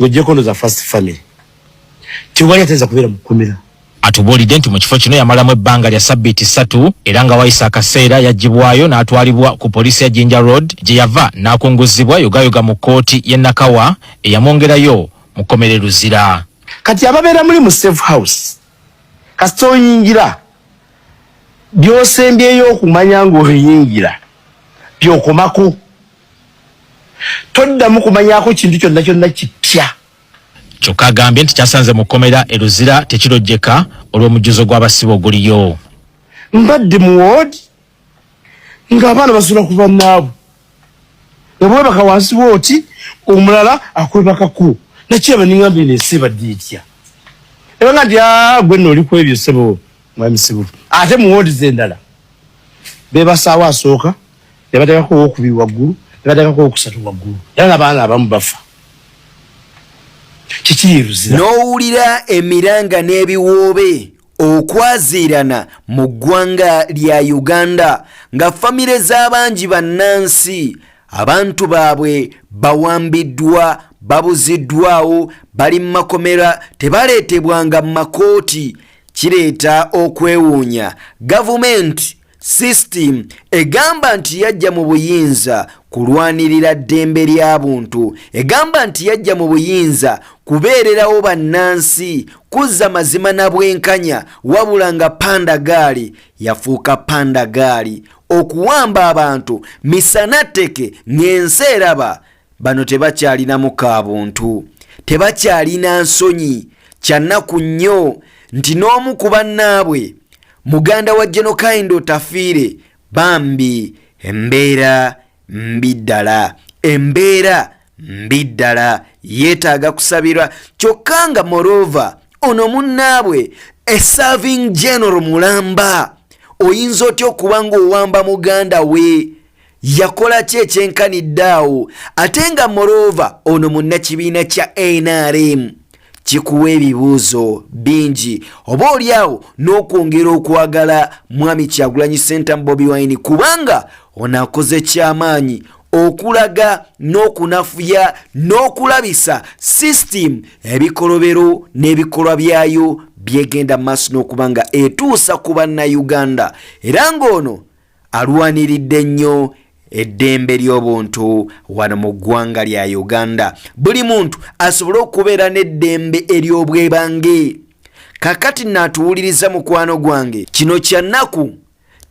ng'oggyeko ndo za First Family tewali atayinza kubeera mu kkomera. Atubuulidde nti mu kifo kino yamalamu ebbanga lya sabbiiti 3 era nga wayisa akaseera yaggyibwayo n'atwalibwa ku poliisi ya Jinja Road gye yava n'akunguzibwa yogayoga mu kkooti y'e Nakawa eyamwongerayo mu kkomera Luzira. Kati ababeera muli mu Safe House kasita oyingira by'osembyeyo okumanya ng'oyingira by'okomako toddamu kumanyako kintu kyonna kyonna kipya. Kyokka agambye nti kyasanze mu kkomera Luzira tekirojjeka olw'omujjuzo gw'abasibe oguliyo. Mbadde mu ward ng'abaana basula ku bannaabwe nga bwebaka wansi bwoti omulala akwebakako nakiraba niŋambye neesibadde etya ebanga nti gwe nno oli ku ebyo ssebo mwami Sebufu ate mu ward z'endala beebasaawo asooka ne bateekako owokubiri waggulu ne bateekako owokusatu waggulu era n'abaana abamu bafa. N'owulira emiranga n'ebiwoobe okwaziirana mu ggwanga lya Uganda nga famire z'abangi bannansi abantu baabwe bawambiddwa babuziddwawo bali mu makomera tebaleetebwanga mu makooti kireeta okwewuunya. Gavumenti system egamba nti yajja mu buyinza kulwanirira ddembe ly'abuntu, egamba nti yajja mu buyinza kubeererawo bannansi kuzza mazima na bwenkanya wabula nga pandagaali yafuuka pandagaali okuwamba abantu misanateke ng'ensi eraba bano tebakyalinamu kaabuntu tebakyalina nsonyi kyannaku nnyo nti n'omu ku bannaabwe muganda wa Genokind Otafiire bambi embeera mbiddala yeetaaga kusabirwa kyokka nga moreover ono munnaabwe serving general mulamba oyinza otya okuba ng'owamba muganda we yakola ki ekyenkanidde awo ate nga moreover ono munnakibiina kya NRM kikuwa ebibuuzo bingi oba oliawo n'okwongera okwagala mwami Kyagulanyi Ssentamu Bobi Wine kubanga ono akoze kyamaanyi okulaga n'okunafuya n'okulabisa system ebikolobero n'ebikolwa byayo byegenda maaso n'okuba nga etuusa ku bannayuganda era ng'ono alwaniridde nnyo eddembe ly'obuntu wano mu ggwanga lya Uganda. Buli muntu asobole okubeera n'eddembe ery'obwebange. Kakati naatuwuliriza mukwano gwange kino kyannaku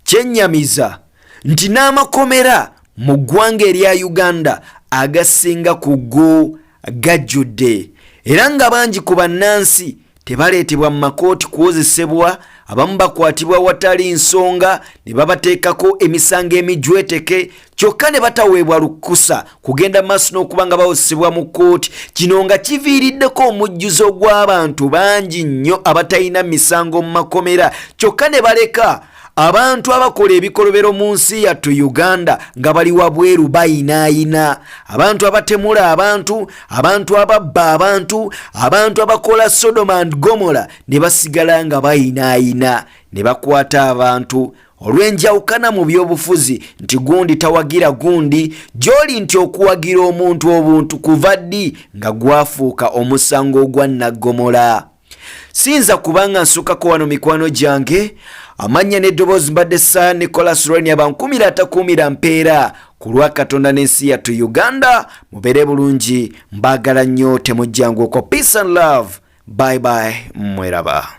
kyennyamiza nti n'amakomera mu ggwanga erya Uganda agasinga ku go gajjudde era nga bangi ku bannansi tebaleetebwa mu makooti kuwozesebwa abamu bakwatibwa watali nsonga ne babateekako emisango emijweteke kyokka ne bataweebwa lukusa kugenda maaso n'okuba nga bawozesebwa mu kkooti kino nga kiviiriddeko omujjuzo gw'abantu bangi nnyo abatalina misango mu makomera kyokka ne baleka abantu abakola ebikolobero mu nsi yattu Uganda nga bali wabweru bayinaayina, abantu abatemula abantu ababba abantu abakola Sodoma and Gomora ne basigala nga bayinaayina ne bakwata abantu olw'enjawukana mu byobufuzi nti gundi tawagira gundi gy'oli nti okuwagira omuntu obuntu kuva ddi nga gwafuuka omusango ogwa Nnaggomora. Sinza kubanga nsukako wano mikwano gyange, amanya n'eddoboozi mbadde Sir Nicholas Rwenya bankumira atakuumira mpeera ku lwa Katonda n'ensi yattu Uganda. Mubeere bulungi, mbaagala nnyo, temujjangu okwo. Peace and love, bye bye, mweraba.